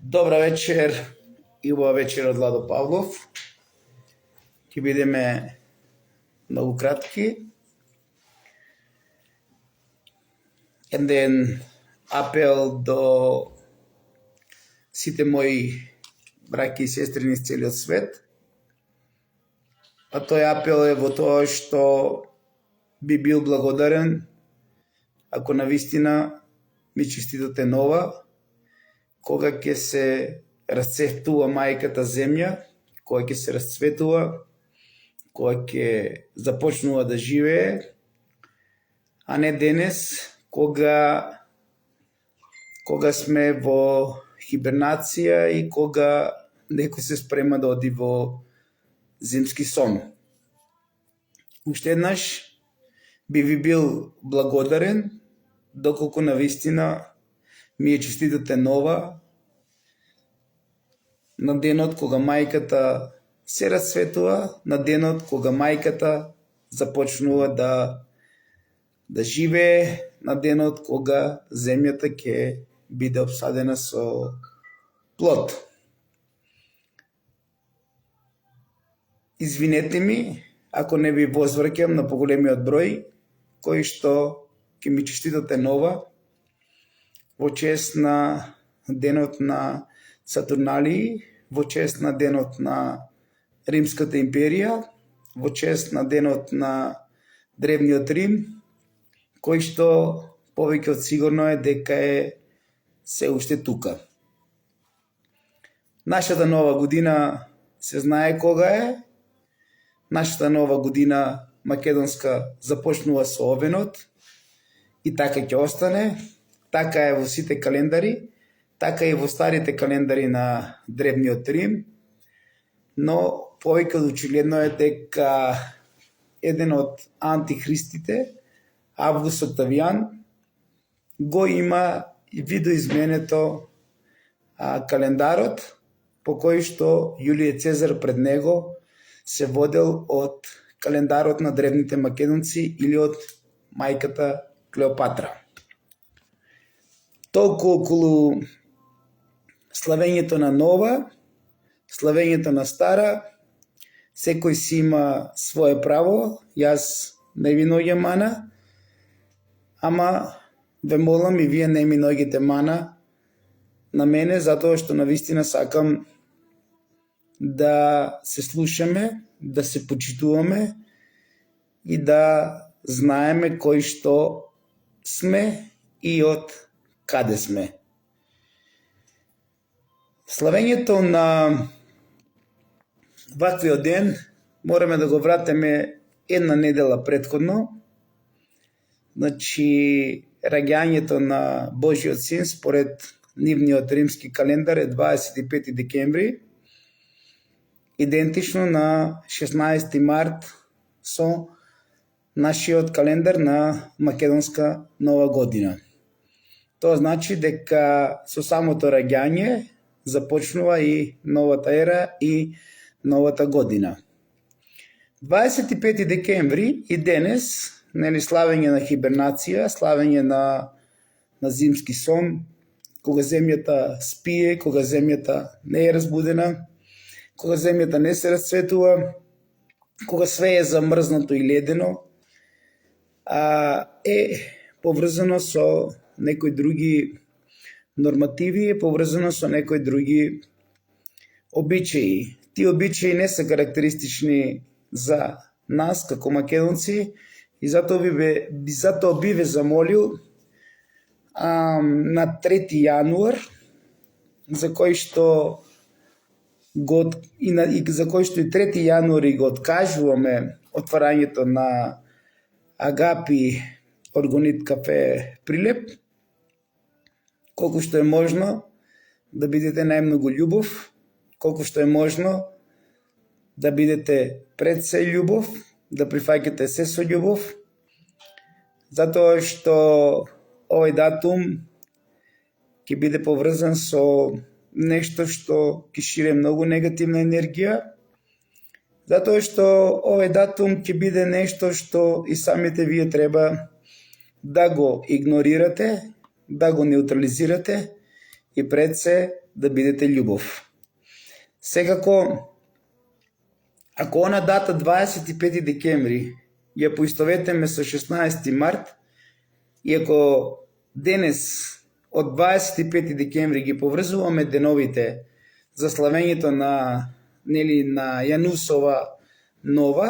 Добра вечер и убава вечер од Владо Павлов. Ќе бидеме многу кратки. Еден апел до сите мои браќи и сестри низ целиот свет. А тој апел е во тоа што би бил благодарен ако навистина ми честитате нова, кога ќе се расцветува мајката земја, кога ќе се расцветува, кога ќе започнува да живее, а не денес, кога сме во хибернација и кога некој се спрема да оди во зимски сон. Уште еднаш би ви бил благодарен доколку навистина ми ја честитате нова на денот кога мајката се расцветува, на денот кога мајката започнува да живее, на денот кога земјата ќе биде обсадена со плод. Извинете ми ако не ви возвраќам на поголемиот број кои што ќе ми честитате нова во чест на денот на Сатурналии, во чест на денот на Римската империја, во чест на денот на Древниот Рим, кој што повеќе од сигурно е дека е се уште тука. Нашата нова година се знае кога е. Нашата нова година македонска започнува со овенот и така ќе остане. Така е во сите календари, така и во старите календари на Древниот Рим, но повеќе од очигледно е дека еден од антихристите, Август Октавијан, го има видоизменето календарот, по кој што Јулиј Цезар пред него се водел од календарот на древните македонци или од мајката Клеопатра. Толку околу славењето на нова, славењето на стара, секој си има свое право, јас не ви наоѓам мана, ама ве молам и вие не ми наоѓете мана на мене, затоа што навистина сакам да се слушаме, да се почитуваме и да знаеме кои што сме и од каде сме. Славењето на ваквиот ден мораме да го вратиме една недела претходно. Значи, раѓањето на Божиот син според нивниот римски календар е 25 декември, идентично на 16 март со нашиот календар на македонска нова година. Тоа значи дека со самото раѓање започнува и новата ера и новата година. 25 декември и денес, славење на хибернација, славење на зимски сон, кога земјата спие, кога земјата не е разбудена, кога земјата не се расцветува, кога све е замрзнато и ледено, е поврзано со некои други нормативи, е поврзано со некои други обичаи. Тие обичаи не се карактеристични за нас како македонци и затоа би ве замолил на 3 јануар, за кој што и 3 јануари го откажуваме отварањето на Агапи Органит кафе Прилеп, колку што е можно да бидете најмногу љубов, колку што е можно да бидете пред се љубов, да прифаќате се со љубов, затоа што овој датум ќе биде поврзан со нешто што ќе шири многу негативна енергија, затоа што овој датум ќе биде нешто што и самите вие треба да го игнорирате, да го неутрализирате и пред се да бидете љубов. Секако, ако она дата 25 декември ја поистоветеме со 16 март, и ако денес од 25 декември ги поврзуваме деновите за славењето на Јанусова нова,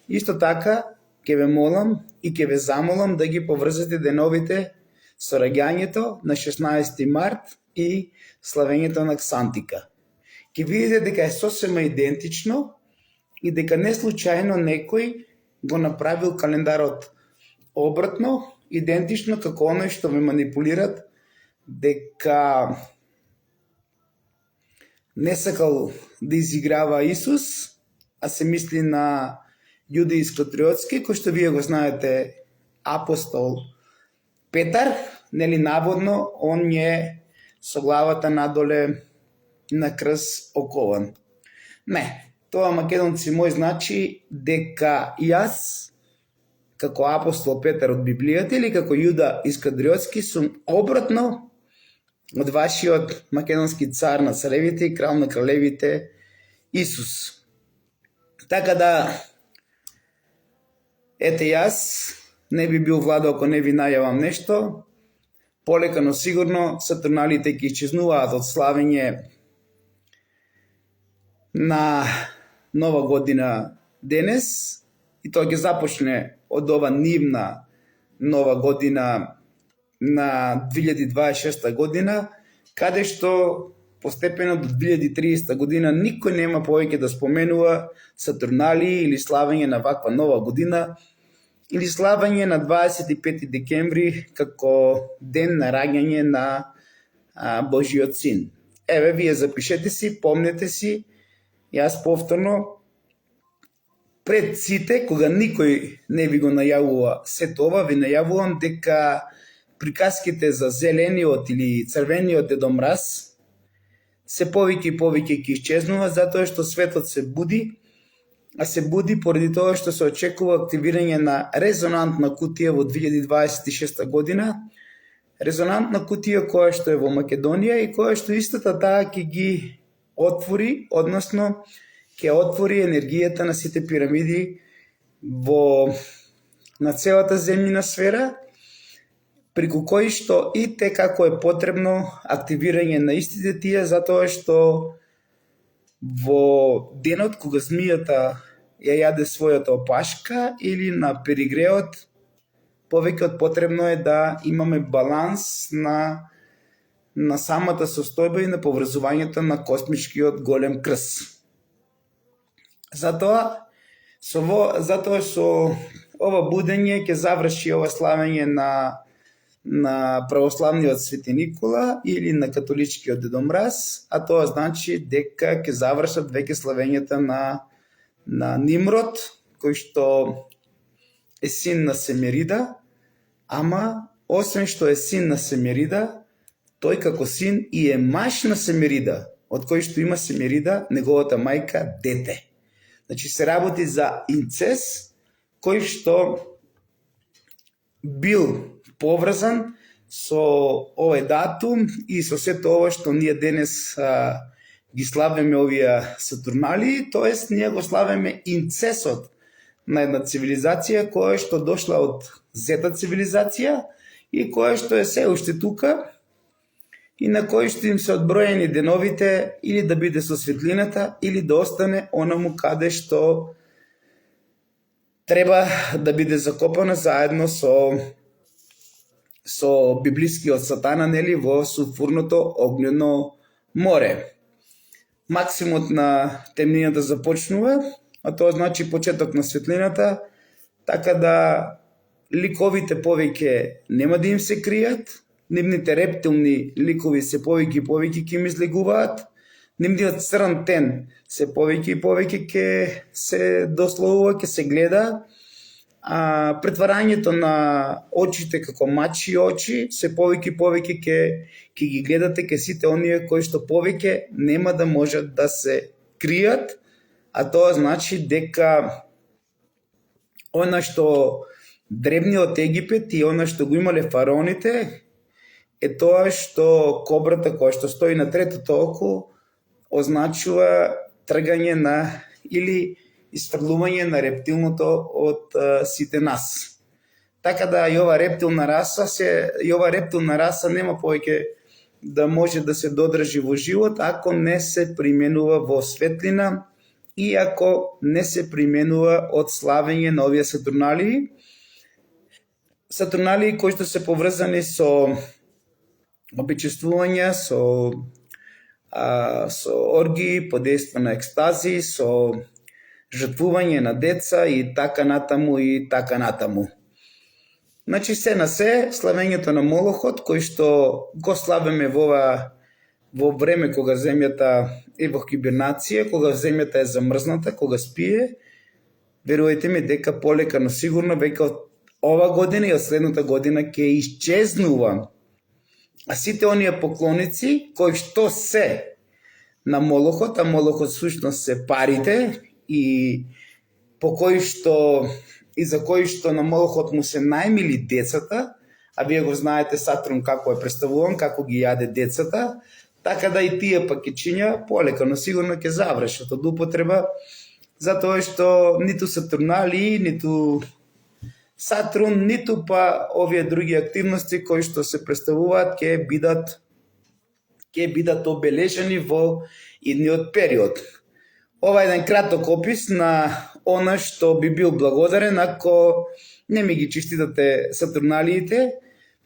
исто така ќе ве молам и ќе ве замолам да ги поврзате деновите со раѓањето на 16 март и славењето на Ксантика. Ќе видите дека е сосема идентично и дека не случајно некој го направил календарот обратно, идентично како оној што ме манипулират дека не сакал да изиграва Исус, а се мисли на Јуда Искариотски, кој што вие го знаете, апостол Петар, наводно он е со главата надоле на крст окован. Не, тоа македонци мој значи дека јас како апостол Петар од Библијата или како Јуда Искариотски сум обратно од вашиот македонски цар на царевите и крал на кралевите Исус. Така да, ете јас не би бил владо ако не ви најавам нешто. Полека, но сигурно сатурналите ќе исчезнуваат од славење на нова година денес и тоа ќе започне од ова нивна нова година на 2026 година, каде што постепено до 2030 година никој нема повеќе да споменува Сатурнали или славење на ваква нова година или славење на 25 декември како ден на раѓање на Божиот син. Еве, вие запишете си, помнете си, јас повторно пред сите, кога никој не ви го најавува сето ова, ви најавувам дека приказките за зелениот или црвениот Дедо Мраз се повеќе и повеќе ќе исчезнува, затоа што светот се буди, а се буди поради тоа што се очекува активирање на резонантна кутија во 2026 година, резонантна кутија која што е во Македонија и која што истата таа ќе ги отвори, односно ќе отвори енергијата на сите пирамиди на целата земјина сфера, преку кои што и те како е потребно активирање на истите тие, затоа што во денот кога змијата ја јаде својата опашка или на перигреот, повеќе од потребно е да имаме баланс на самата состојба и на поврзувањето на космичкиот голем крст. Затоа со ова будење ќе заврши ова славење на православниот Свети Никола или на католичкиот Дедо Мраз, а тоа значи дека ќе завршат веќе славењата на Нимрод, кој што е син на Семирида, ама освен што е син на Семирида, тој како син и е маж на Семирида, од кој што има Семирида, неговата мајка, дете. Значи се работи за инцест, кој што бил поврзан со овој датум и со сето ова што ние денес ги славиме овие Сатурнали, тоест ние го славиме инцесот на една цивилизација која што дошла од зета цивилизација и која што е се уште тука и на кој што им се одброени деновите или да биде со светлината или да остане онаму каде што треба да биде закопана заедно со библискиот Сатана, во сулфурното огнено море. Максимот на темнината започнува, а тоа значи почеток на светлината, така да ликовите повеќе нема да им се кријат, нивните рептилни ликови се повеќе и повеќе ќе им излегуваат, нивниот црн тен се повеќе и повеќе ќе се дословува, ќе се гледа, а претварањето на очите како мачи очи се повеќе и повеќе ќе ги гледате ке сите оние кои што повеќе нема да можат да се кријат, а тоа значи дека она што древниот Египет и она што го имале фараоните е тоа што кобрата која што стои на третото око означува тргање на или isfрлување на рептилното од сите нас. Така да и ова рептилна раса нема повеќе да може да се додржи во живот ако не се применува во светлина и ако не се применува од славење на овие сатурналии. Сатурналии кои што се поврзани со обичествувања, со оргии, подејство на екстази, со жртвување на деца и така натаму. Значи се на се, славењето на Молохот, кој што го славиме во време кога земјата е во хибернација, кога земјата е замрзната, кога спие, верувајте ми дека полека, но сигурно веќе од ова година и од следната година ќе исчезнува. А сите оние поклоници кои што се на Молохот, а Молохот сушност се парите и за кои што на Молохот му се најмили децата, а вие го знаете Сатурн како е представуван, како ги јаде децата, така да и тие пакетчиња полека, но сигурно ќе завршат од употреба, затоа што ниту Сатурналии, ниту Сатурн, ниту па овие други активности кои што се представуваат ќе бидат обележени во идниот период. Ова е еден краток опис на она што би бил благодарен ако не ми ги честитате Сатурналиите.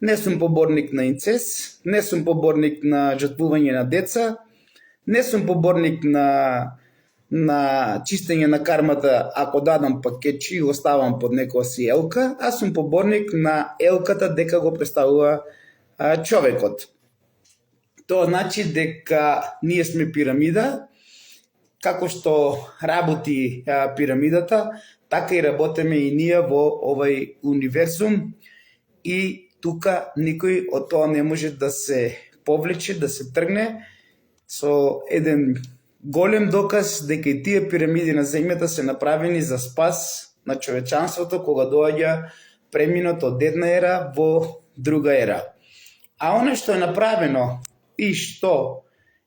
Не сум поборник на инцест, не сум поборник на жртвување на деца, не сум поборник на чистење на кармата ако дадам пакетчи и го ставам под некоја си елка, аз сум поборник на елката дека го представува човекот. Тоа значи дека ние сме пирамида, како што работи пирамидата, така и работиме и ние во овај универзум и тука никој од тоа не може да се повлече, да се тргне, со еден голем доказ дека и тие пирамиди на земјата се направени за спас на човечанството кога доаѓа преминот од една ера во друга ера. А оно што е направено и што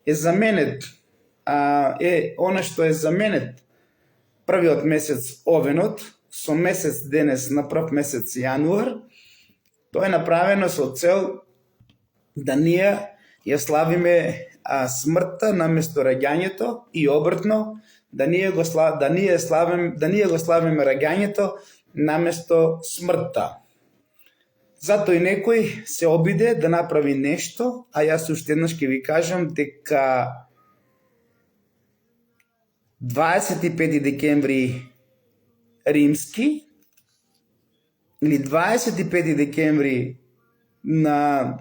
е заменет првиот месец Овенот со месец денес на прв месец Јануар, тоа е направено со цел да ние ја славиме смртта наместо раѓањето и обртно, да ние го славиме раѓањето наместо смртта. Затоа и некој се обиде да направи нешто, а јас уште еднаш ќе ви кажам дека 25 декември римски или 25 декември на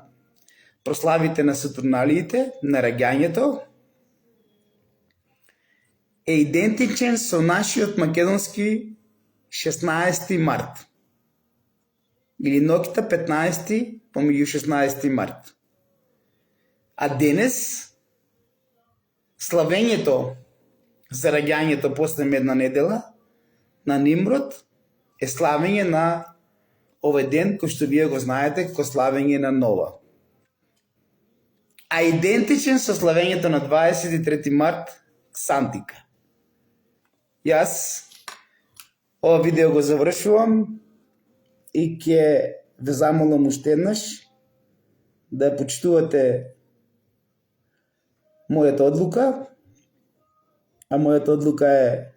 прославите на Сатурналиите, на раѓањето, е идентичен со нашиот македонски 16 март. Или ноќта 15 помеѓу 16 март. А денес славењето за раѓањето после една недела на Нимрод е славење на овој ден кој што вие го знаете како славење на Нова. А идентичен со славењето на 23 март Ксантика. Јас ова видео го завршувам и ќе ве замолам уште еднаш да почитувате мојата одлука, а мојата одлука е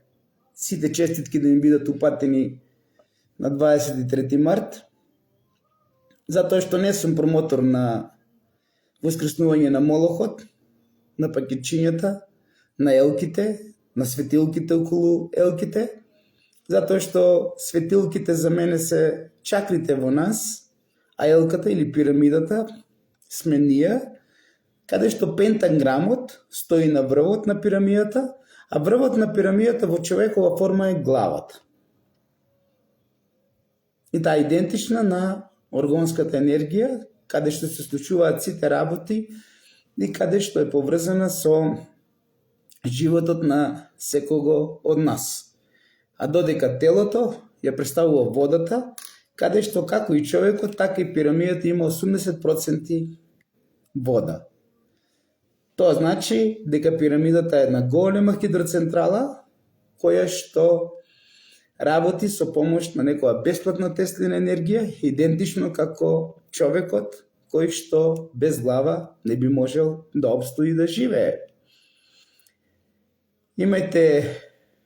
сите честитки да ми бидат упатени на 23 март, затоа што не сум промотор на воскреснување на Молохот, на пакетчињата, на елките, на светилките околу елките, затоа што светилките за мене се чакрите во нас, а елката или пирамидата сме ние, каде што пентаграмот стои на врвот на пирамидата, а врвот на пирамидата во човекова форма е главата. И таа идентична на органската енергија, каде што се случуваат сите работи и каде што е поврзана со животот на секого од нас. А додека телото ја представува водата, каде што како и човекот, така и пирамидата има 80% вода. Тоа значи дека пирамидата е една голема хидроцентрала која што работи со помош на некоја бесплатна Теслина енергија, идентично како човекот кој што без глава не би можел да обстои и да живее. Имајте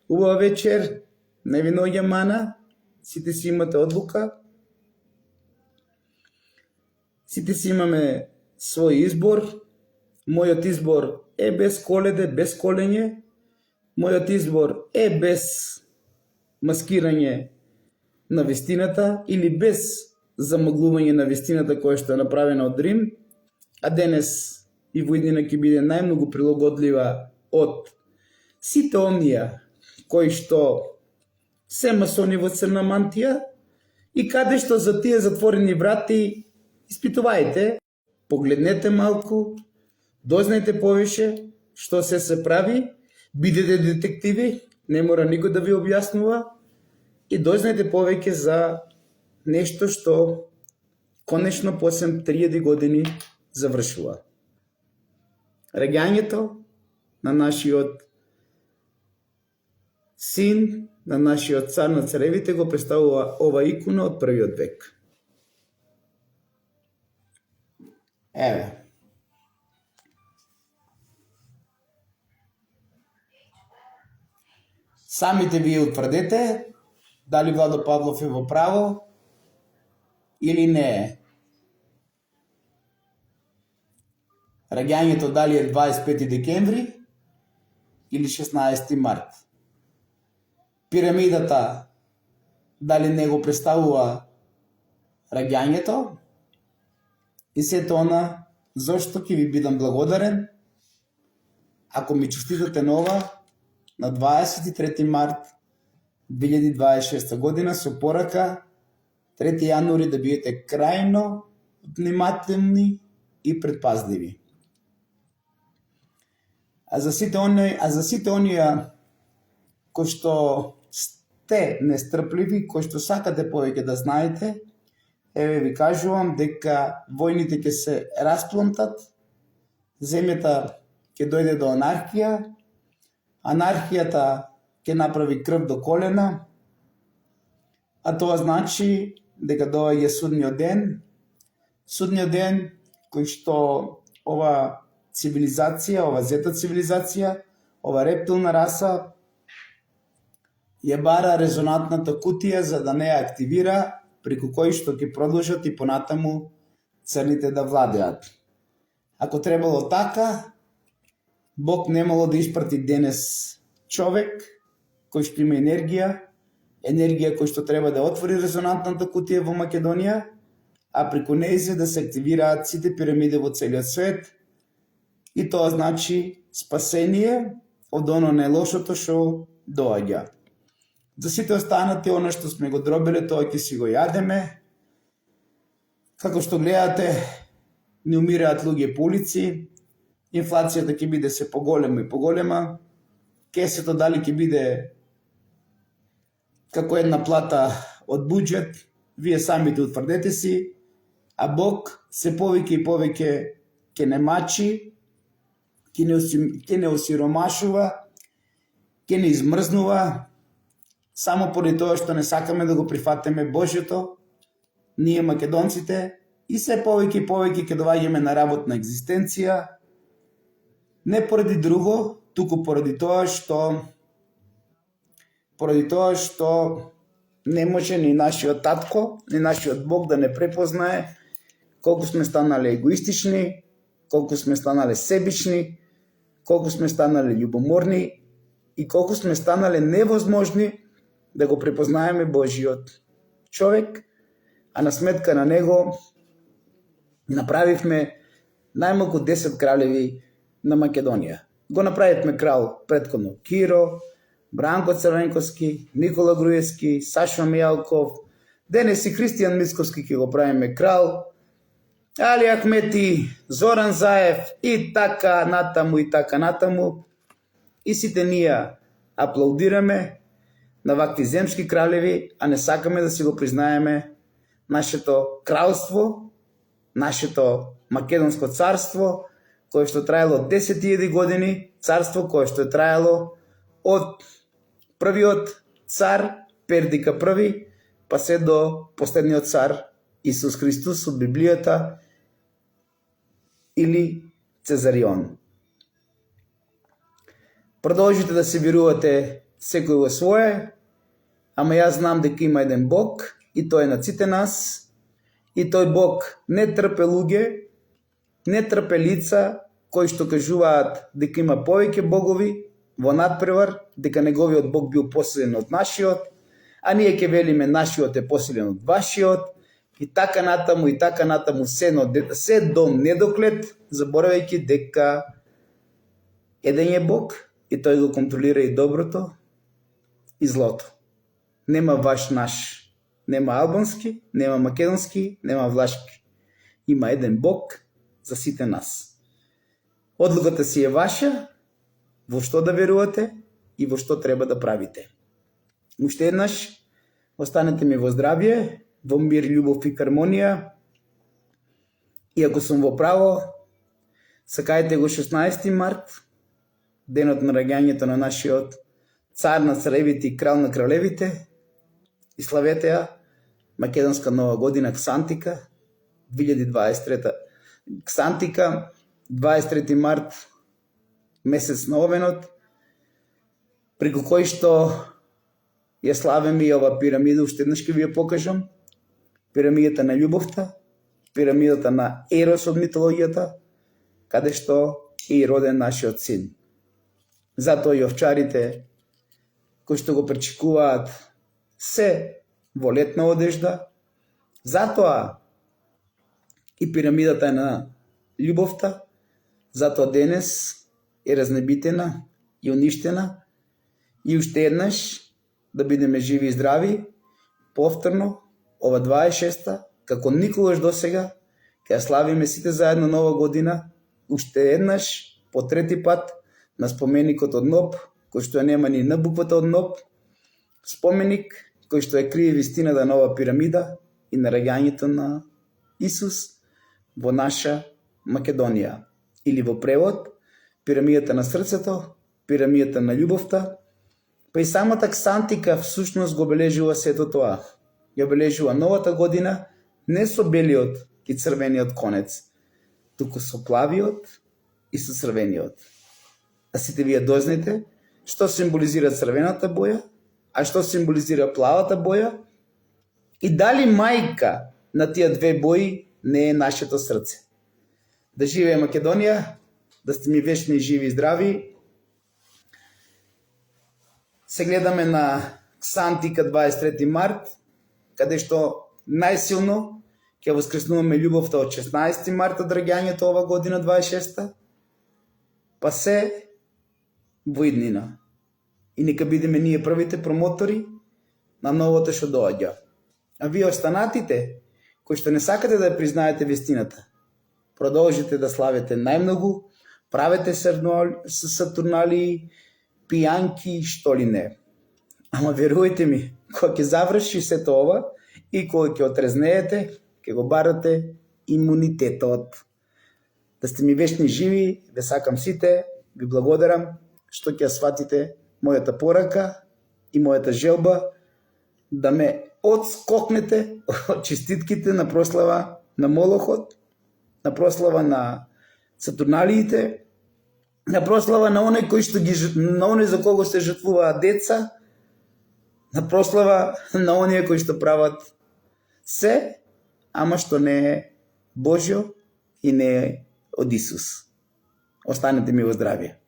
убава вечер, не ви наоѓа мана, сите си имате одлука, сите си имаме свој избор. Мојот избор е без коледе, без колење. Мојот избор е без маскирање на вистината или без замаглување на вистината која што е направена од Рим, а денес и во иднина ќе биде најмногу прилагодлива од сите оние кои што се масони во црна мантија и каде што за тие затворени врати испитувајте, погледнете малку, дознајте повеќе што се прави, бидете детективи, не мора никој да ви објаснува и дознајте повеќе за нешто што конечно после 3000 години завршува. Раѓањето на нашиот син, на нашиот цар на царевите го представува ова икона од првиот век. Еве. Самите вие утврдете дали Владо Павлов е во право или не е. Раѓањето дали е 25 декември или 16 март. Пирамидата дали не го представува раѓањето и сето она зошто ќе ви бидам благодарен ако ми честитате на ова на 23 март 2026 година со порака 3 јануари да бидете крајно внимателни и предпазливи. А за сите оние кои што сте нестрпливи, кои што сакате повеќе да знаете, еве ви кажувам дека војните ќе се расплантат, земјата ќе дојде до анархија, анархијата ќе направи крв до колена, а тоа значи дека доаѓа судниот ден кој што ова цивилизација, ова зета цивилизација, ова рептилна раса ја бара резонантната кутија за да не ја активира, преку кој што ќе продолжат и понатаму црните да владеат. Ако требало така, Бог немало да испрати денес човек кој што има енергија кој што треба да отвори резонантната кутија во Македонија, а преку нејзе да се активираат сите пирамиди во целиот свет, и тоа значи спасение од оно најлошото што доаѓа. За сите останати, оно што сме го дробиле, тоа ќе си го јадеме. Како што гледате, не умираат луѓе по улици, инфлацијата ќе биде се поголема и поголема, кесето дали ќе биде како една плата од буџет, вие самите утврдете си, а Бог се повеќе и повеќе ќе не мачи, ќе не осиромашува, ќе не измрзнува, само поради тоа што не сакаме да го прифатиме Божјото, ние македонците, и се повеќе и повеќе ќе доаѓаме на работна екзистенција, не поради друго, туку поради тоа што не може ни нашиот татко, ни нашиот Бог да не препознае колку сме станале егоистични, колку сме станале себични, колку сме станале љубоморни и колку сме станале невозможни да го препознаеме Божиот човек, а на сметка на него направивме најмалку 10 кралеви на Македонија. Го направивме крал претходно Киро, Бранко Црвенковски, Никола Груевски, Сашо Мијалков, денес и Христијан Мицковски ќе го правиме крал, Али Ахмети, Зоран Заев и така натаму. И сите ние аплаудираме на вакви земски кралеви, а не сакаме да си го признаеме нашето кралство, нашето Македонско царство, кое што траело 10.000 години, царство кое што е траело од првиот цар Пердика први, па се до последниот цар Исус Христос од Библијата или Цезарион. Продолжите да се верувате секој во свое, ама јас знам дека има еден Бог и тој е на сите нас, и тој Бог не трпе луѓе, не трпе лица кои што кажуваат дека има повеќе богови во надпревар, дека неговиот Бог бил посилен од нашиот, а ние ќе велиме нашиот е посилен од вашиот, и така натаму се до недоглед, заборавајќи дека еден е Бог и тој го контролира и доброто и злото. Нема ваш-наш. Нема албански, нема македонски, нема влашки. Има еден Бог за сите нас. Одлуката си е ваша, во што да верувате и во што треба да правите. Уште еднаш, останете ми во здравје, во мир, љубов и хармонија. И ако сум во право, сакајте го 16 март, денот на раѓањето на нашиот цар на царевите и крал на кралевите, и славете ја Македонска нова година Ксантика 2023. Ксантика 23 март, месец на Овенот, преку кој што ја славиме и ова пирамида, уште еднаш ќе ви ја покажам. Пирамидата на љубовта, пирамидата на Ерос од митологијата, каде што е и роден нашиот син. Затоа и овчарите кои што го пречекуваат се во летна одежда, затоа и пирамидата на љубовта, затоа денес е разнебитена и уништена, и уште еднаш да бидеме живи и здрави, повторно, ова 26-та, како никогаш досега, ќе славиме сите заедно нова година, уште еднаш, по трети пат, на споменикот од Ноб, кој што нема ни на буквата од Ноб, споменик кој што е крие вистината на ова пирамида и на раѓањето на Исус во наша Македонија. Или во превод, пирамидата на срцето, пирамидата на љубовта, па и самата Ксантика всушност го обележува сето тоа. Ја обележува новата година не со белиот и црвениот конец, туку со плавиот и со црвениот. А сите вие дознаете што символизира црвената боја, а што символизира плавата боја, и дали мајка на тие две бои не е нашето срце. Да живее Македонија, да сте ми вечни, живи и здрави. Се гледаме на Ксантика 23 март, каде што најсилно ќе воскреснуваме љубовта од 16 марта од раѓањето ова година 26-та, па се во иднина. И нека бидеме ние првите промотори на новото што доаѓа. А вие останатите, кои што не сакате да признаете вистината, продолжите да славите најмногу, правете сатурналии, пијанки, што ли не. Ама верујте ми, кога ќе заврши сето ова и кога ќе отрезнеете, ќе го барате имунитетот. Да сте ми вечни живи, ве сакам сите, ви благодарам што ќе сватите мојата порака и мојата желба да ме одскокнете од честитките на прослава на Молохот, на прослава на сатурналиите, на прослава на оној кој што на оној за кого се жртвуваат деца, на прослава на оние кои што прават се, ама што не е Божјо и не е од Исус. Останете ми во здравје.